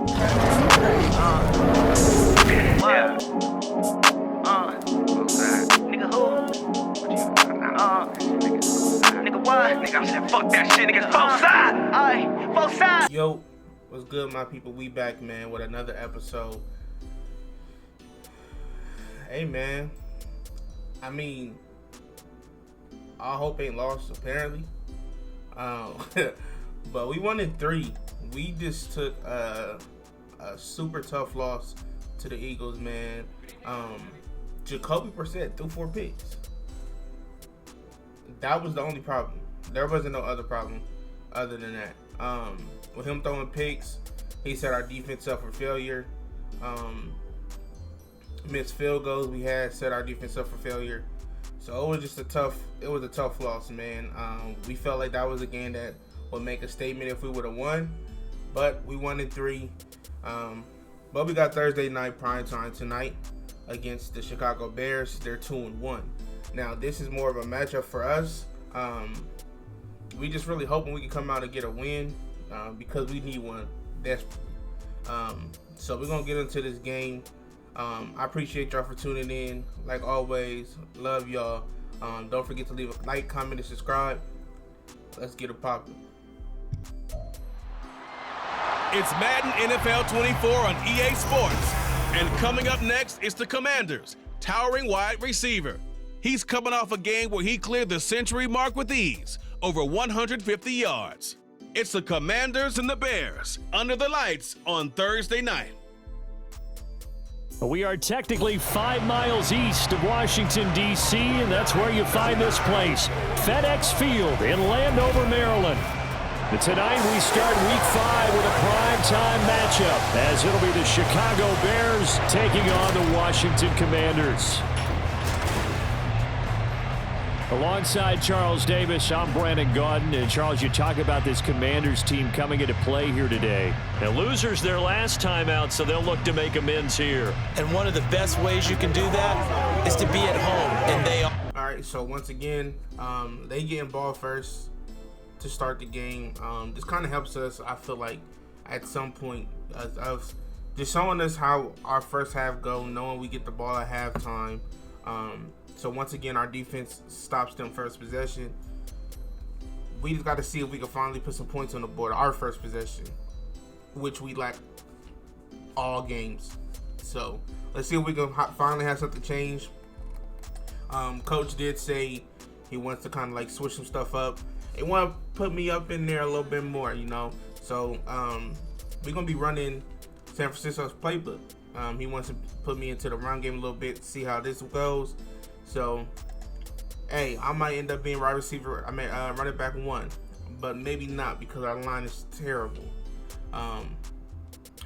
Yeah. Nigga who? Nigga what? Nigga, I said fuck that shit, nigga. Both sides. Aye, both sides. Yo, what's good, my people? We back, man, with another episode. Hey, man. I mean, our hope ain't lost, apparently. But we won in 3. We just took a super tough loss to the Eagles, man. Jacoby Brissett threw 4 picks. That was the only problem. There wasn't no other problem other than that. With him throwing picks, he set our defense up for failure. Missed field goals we had set our defense up for failure. So it was just a tough loss, man. We felt like that was a game that would make a statement if we would have won, but we won in 3. But we got Thursday night prime time tonight against the Chicago Bears. They're 2-1. Now this is more of a matchup for us. We just really hoping we can come out and get a win because we need one desperately. So we're gonna get into this game. I appreciate y'all for tuning in. Like always, love y'all. Don't forget to leave a like, comment, and subscribe. Let's get it poppin'. It's Madden NFL 24 on EA Sports. And coming up next is the Commanders' towering wide receiver. He's coming off a game where he cleared the century mark with ease, over 150 yards. It's the Commanders and the Bears under the lights on Thursday night. We are technically 5 miles east of Washington, D.C., and that's where you find this place, FedEx Field in Landover, Maryland. And tonight we start Week 5 with a primetime matchup, as it'll be the Chicago Bears taking on the Washington Commanders. Alongside Charles Davis, I'm Brandon Gaudin. And Charles, you talk about this Commanders team coming into play here today. Now, losers their last time out, so they'll look to make amends here. And one of the best ways you can do that is to be at home, and they are. All right, so once again, they getting ball first to start the game. This kind of helps us, I feel like, at some point, of just showing us how our first half go, knowing we get the ball at halftime. So once again, our defense stops them first possession. We just got to see if we can finally put some points on the board. Our first possession, which we lack all games. So let's see if we can finally have something change. Coach did say he wants to kind of like switch some stuff up. They want to put me up in there a little bit more, you know. So we're gonna be running San Francisco's playbook. He wants to put me into the run game a little bit, see how this goes. So, hey, I might end up being wide receiver. Running back 1, but maybe not because our line is terrible.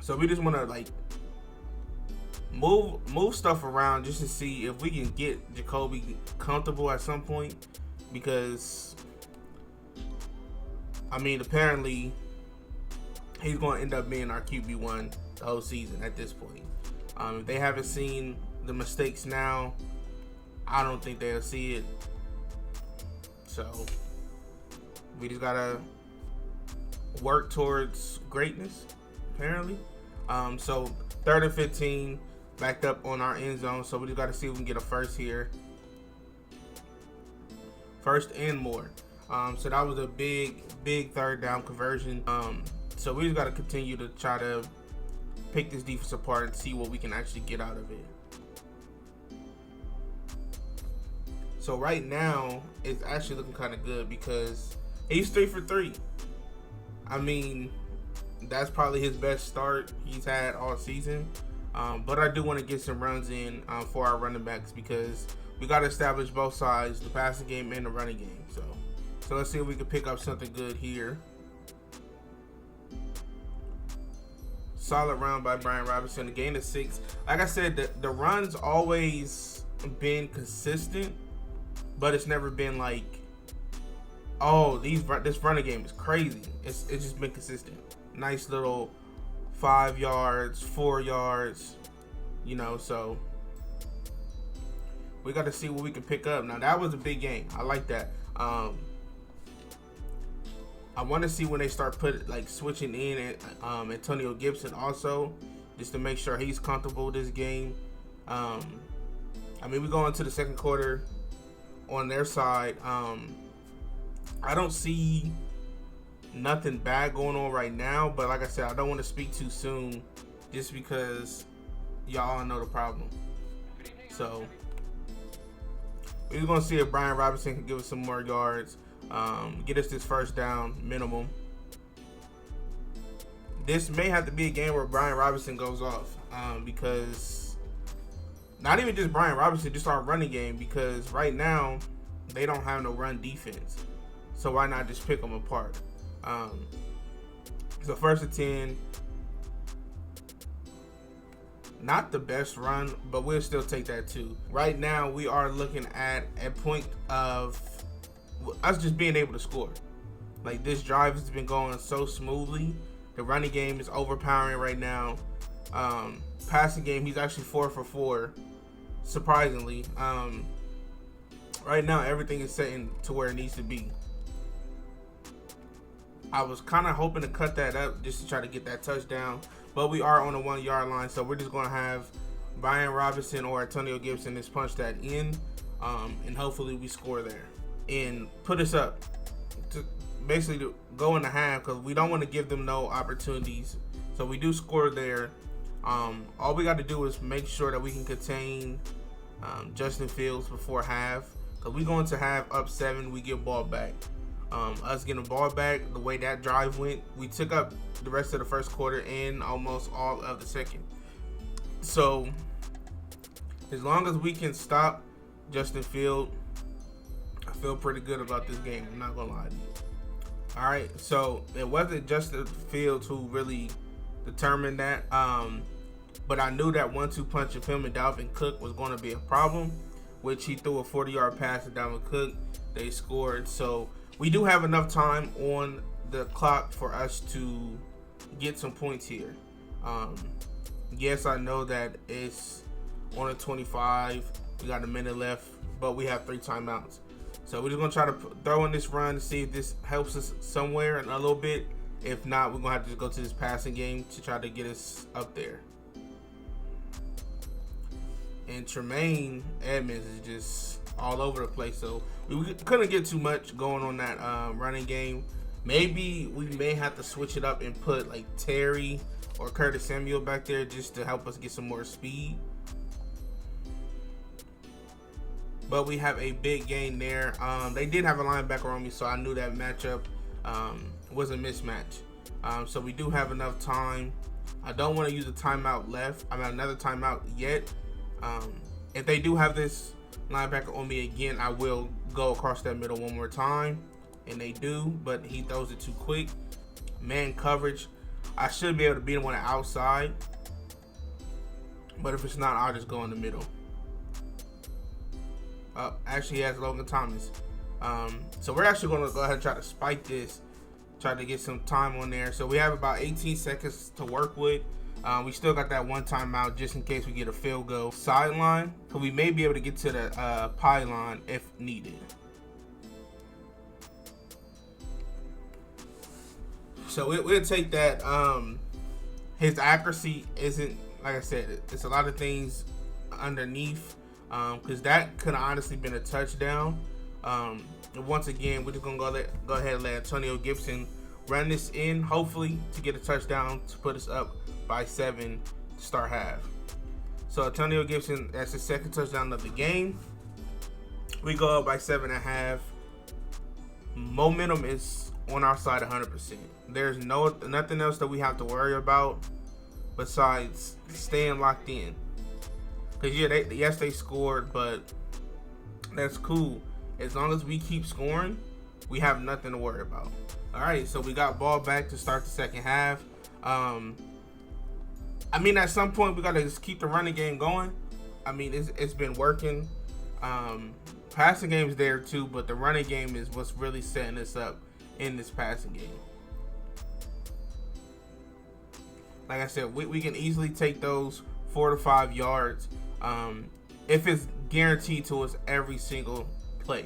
So we just want to like move stuff around just to see if we can get Jacoby comfortable at some point. Because, I mean, apparently he's going to end up being our QB1 the whole season at this point. If they haven't seen the mistakes now, I don't think they'll see it. So we just gotta work towards greatness, apparently. So 3rd and 15, backed up on our end zone. So we just gotta see if we can get a first here. First and more. So that was a big 3rd down conversion. So we just gotta continue to try to pick this defense apart and see what we can actually get out of it. So right now, it's actually looking kind of good because he's 3 for 3. I mean, that's probably his best start he's had all season. But I do want to get some runs in for our running backs because we got to establish both sides, the passing game and the running game. So let's see if we can pick up something good here. Solid round by Brian Robinson. A gain of 6. Like I said, the run's always been consistent. But it's never been like, oh, this running game is crazy. It's just been consistent. Nice little 5 yards, 4 yards, you know. So we got to see what we can pick up. Now that was a big game. I like that. I want to see when they start switching in Antonio Gibson also, just to make sure he's comfortable this game. I mean, we go into the second quarter on their side. I don't see nothing bad going on right now, but like I said, I don't want to speak too soon just because y'all know the problem. So we're going to see if Brian Robinson can give us some more yards, get us this first down minimum. This may have to be a game where Brian Robinson goes off, because not even just Brian Robinson, just our running game, because right now they don't have no run defense. So why not just pick them apart? So first and 10, not the best run, but we'll still take that too. Right now we are looking at a point of us just being able to score. Like, this drive has been going so smoothly. The running game is overpowering right now. Passing game, he's actually 4 for 4, surprisingly. Right now everything is setting to where it needs to be. I was kind of hoping to cut that up just to try to get that touchdown, but we are on the 1 yard line, so we're just going to have Brian Robinson or Antonio Gibson just punch that in, and hopefully we score there and put us up to basically go in the half, because we don't want to give them no opportunities. So we do score there. All we got to do is make sure that we can contain Justin Fields before half, because we go into half up 7, we get ball back. Us getting the ball back, the way that drive went, we took up the rest of the first quarter and almost all of the second. So as long as we can stop Justin Fields, I feel pretty good about this game. I'm not gonna lie to you. All right, so it wasn't Justin Fields who really determined that, but I knew that 1-2 punch of him and Dalvin Cook was going to be a problem, which he threw a 40-yard pass to Dalvin Cook. They scored. So we do have enough time on the clock for us to get some points here. Yes, I know that it's on a 25. We got a minute left, but we have 3 timeouts. So we're just going to try to throw in this run to see if this helps us somewhere and a little bit. If not, we're going to have to just go to this passing game to try to get us up there. And Tremaine Edmonds is just all over the place. So we couldn't get too much going on that running game. Maybe we may have to switch it up and put like Terry or Curtis Samuel back there just to help us get some more speed. But we have a big gain there. They did have a linebacker on me, so I knew that matchup was a mismatch. So we do have enough time. I don't want to use a timeout left. I mean, another timeout yet. If they do have this linebacker on me again, I will go across that middle one more time. And they do, but he throws it too quick. Man coverage. I should be able to beat him on the outside. But if it's not, I'll just go in the middle. Actually, he has Logan Thomas. So we're actually going to go ahead and try to spike this. Try to get some time on there. So we have about 18 seconds to work with. We still got that one timeout just in case we get a field goal. Sideline, so we may be able to get to the pylon if needed. So we'll take that. His accuracy isn't, like I said, it's a lot of things underneath, because that could have honestly been a touchdown. Once again, we're just gonna go ahead and let Antonio Gibson run this in, hopefully to get a touchdown to put us up by 7 to start half. So Antonio Gibson, that's his second touchdown of the game. We go up by 7 at half. Momentum is on our side 100%. There's nothing else that we have to worry about besides staying locked in. Because yes, they scored, but that's cool. As long as we keep scoring, we have nothing to worry about. All right, so we got ball back to start the second half. I mean, at some point we gotta just keep the running game going. I mean, it's been working. Passing game's there too, but the running game is what's really setting us up in this passing game. Like I said, we can easily take those 4 to 5 yards if it's guaranteed to us every single play.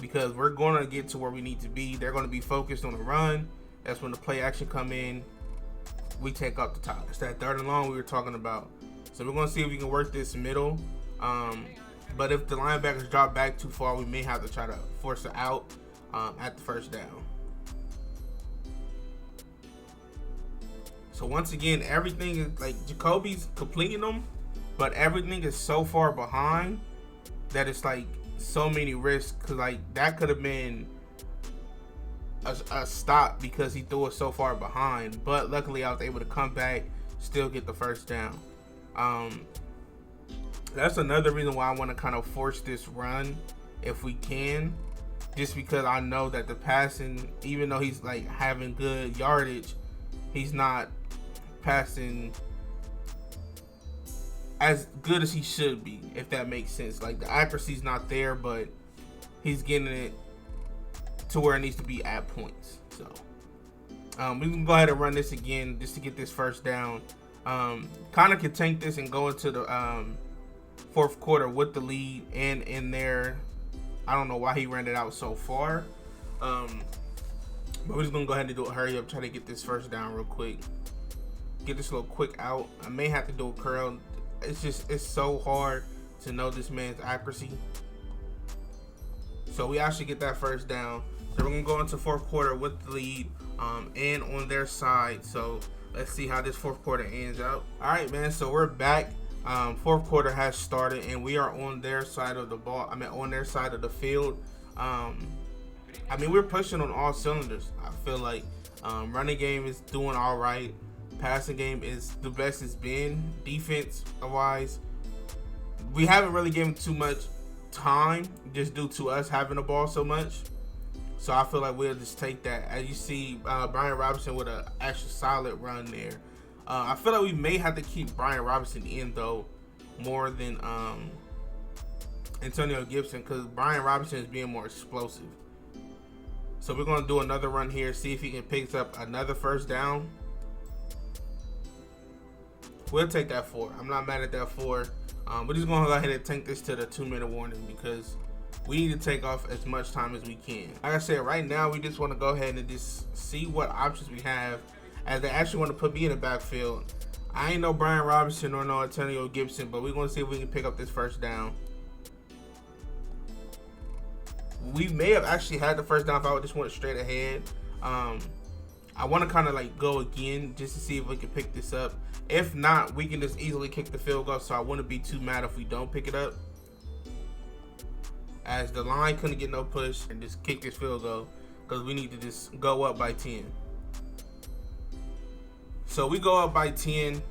because we're going to get to where we need to be. They're going to be focused on the run. That's when the play action come in. We take up the top. It's that 3rd and long we were talking about. So we're going to see if we can work this middle. But if the linebackers drop back too far, we may have to try to force it out at the 1st down. So once again, everything is like Jacoby's completing them, but everything is so far behind that it's like so many risks. Cause like that could have been a stop because he threw it so far behind. But luckily, I was able to come back, still get the 1st down. That's another reason why I want to kind of force this run if we can, just because I know that the passing, even though he's like having good yardage, he's not passing as good as he should be, if that makes sense. Like the accuracy's not there, but he's getting it to where it needs to be at points. So we can go ahead and run this again just to get this 1st down. Kind of can tank this and go into the 4th quarter with the lead and in there. I don't know why he ran it out so far, but we're just gonna go ahead and do a hurry up, try to get this 1st down real quick, get this little quick out. I may have to do a curl. It's so hard to know this man's accuracy. So we actually get that 1st down. So we're gonna go into 4th quarter with the lead and on their side. So let's see how this 4th quarter ends out. All right, man, so we're back. 4th quarter has started and we are on their side of the ball. On their side of the field. We're pushing on all cylinders. I feel like running game is doing all right. Passing game is the best it's been. Defense wise, we haven't really given too much time just due to us having the ball so much. So I feel like we'll just take that. As you see, Brian Robinson with an actual solid run there. I feel like we may have to keep Brian Robinson in though, more than Antonio Gibson, because Brian Robinson is being more explosive. So we're going to do another run here, see if he can pick up another 1st down. We'll take that 4. I'm not mad at that 4. We're just going to go ahead and tank this to the 2-minute warning because we need to take off as much time as we can. Like I said, right now we just want to go ahead and just see what options we have, as they actually want to put me in the backfield. I ain't no Brian Robinson or no Antonio Gibson, but we're going to see if we can pick up this 1st down. We may have actually had the 1st down if I would just went straight ahead. I want to kind of like go again just to see if we can pick this up. If not, we can just easily kick the field goal, so I wouldn't be too mad if we don't pick it up, as the line couldn't get no push, and just kick this field goal because we need to just go up by 10. So we go up by 10.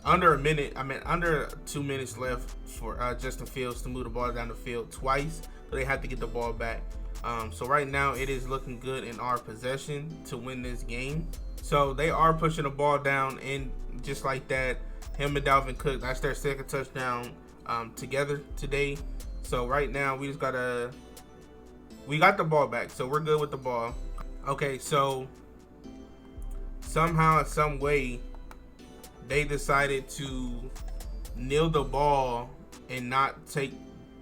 Under 2 minutes left for Justin Fields to move the ball down the field twice, so they have to get the ball back. So right now it is looking good in our possession to win this game. So they are pushing the ball down, and just like that, him and Dalvin Cook, that's their 2nd touchdown together today. So right now we got the ball back, so we're good with the ball. Okay, so somehow, some way, they decided to kneel the ball and not take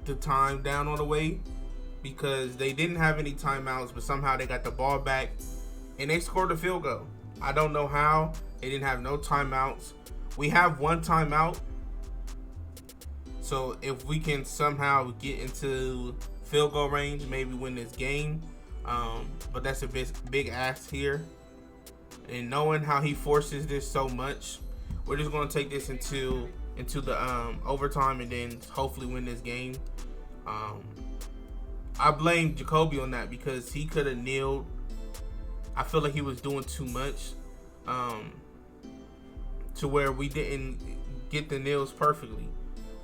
the time down on the way, because they didn't have any timeouts, but somehow they got the ball back and they scored the field goal. I don't know how. They didn't have no timeouts. We have 1 timeout. So if we can somehow get into field goal range, maybe win this game. But that's a big ask here. And knowing how he forces this so much, we're just going to take this into the overtime and then hopefully win this game. I blame Jacoby on that because he could have kneeled. I feel like he was doing too much to where we didn't get the kneels perfectly,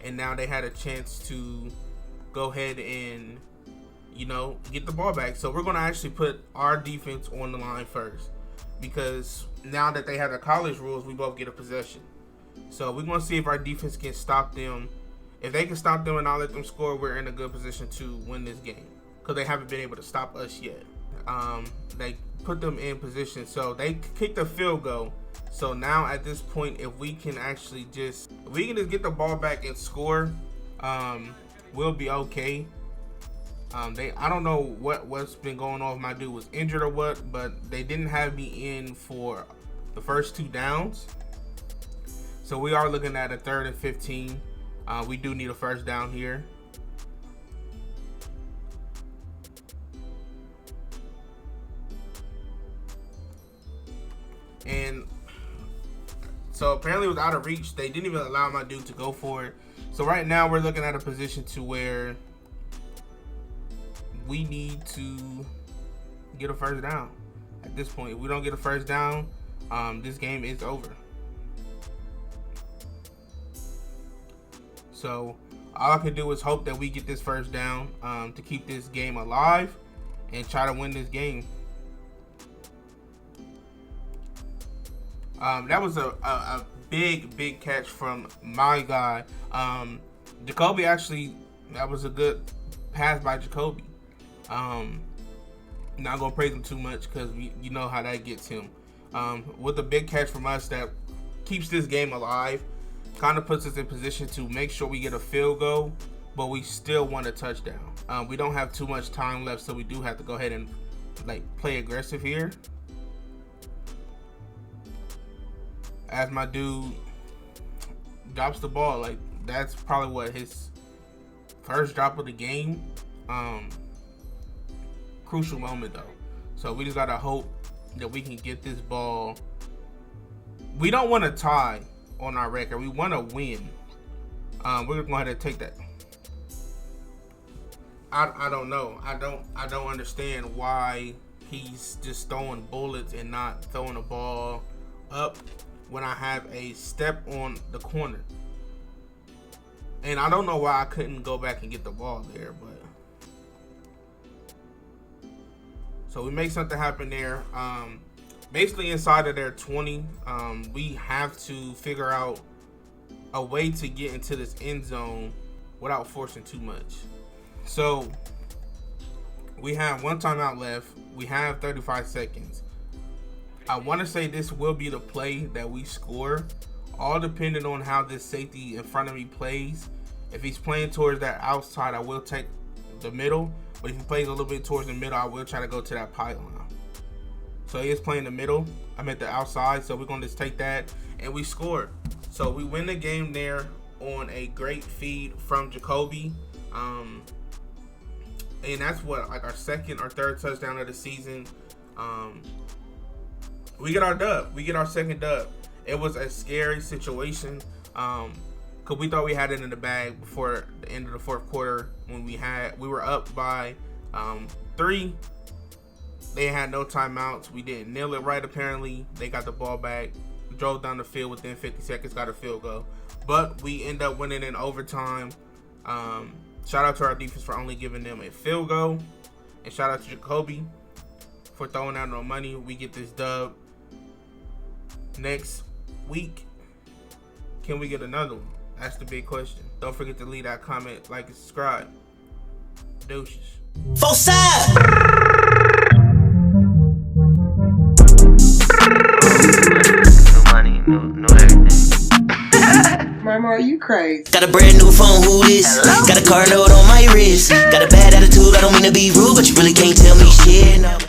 and now they had a chance to go ahead and get the ball back. So we're going to actually put our defense on the line first, because now that they have the college rules, we both get a possession. So we're going to see if our defense can stop them. If they can stop them and not let them score, we're in a good position to win this game, because they haven't been able to stop us yet. They put them in position, so they kicked a field goal. So now at this point, if we can just get the ball back and score, we'll be okay. I don't know what's been going on if my dude was injured or what, but they didn't have me in for the first 2 downs. So we are looking at a 3rd and 15. We do need a first down here. And so apparently it was out of reach. They didn't even allow my dude to go for it. So right now we're looking at a position to where we need to get a first down. At this point, if we don't get a first down, this game is over. So all I can do is hope that we get this first down to keep this game alive and try to win this game. That was a big catch from my guy. Jacoby, actually, that was a good pass by Jacoby. Not gonna praise him too much because you know how that gets him. With a big catch from us that keeps this game alive, kind of puts us in position to make sure we get a field goal, but we still want a touchdown. We don't have too much time left, so we do have to go ahead and play aggressive here. As my dude drops the ball, that's probably what his first drop of the game. Crucial moment though, so we just gotta hope that we can get this ball. We don't want to tie on our record, we want to win. We're gonna go ahead and take that. I don't know, I don't understand why he's just throwing bullets and not throwing the ball up when I have a step on the corner. And I don't know why I couldn't go back and get the ball there, but so we make something happen there. Basically inside of their 20, we have to figure out a way to get into this end zone without forcing too much. So we have 1 timeout left. We have 35 seconds. I want to say this will be the play that we score, all depending on how this safety in front of me plays. If he's playing towards that outside, I will take the middle. But if he plays a little bit towards the middle, I will try to go to that pylon. So he is playing the middle. I'm at the outside, so we're going to just take that. And we scored. So we win the game there on a great feed from Jacoby. And that's what, our 2nd or 3rd touchdown of the season. We get our dub. We get our 2nd dub. It was a scary situation. Cause we thought we had it in the bag before the end of the 4th quarter when we were up by 3. They had no timeouts. We didn't nail it right apparently. They got the ball back, drove down the field within 50 seconds, got a field goal. But we end up winning in overtime. Shout out to our defense for only giving them a field goal. And shout out to Jacoby for throwing out no money. We get this dub. Next week, can we get another one? That's the big question. Don't forget to leave that comment, like, and subscribe. Deuces. Full side. No money, no everything. Mama, are you crazy? Got a brand new phone, who this? Got a car note on my wrist. Got a bad attitude, I don't mean to be rude, but you really can't tell me shit. No.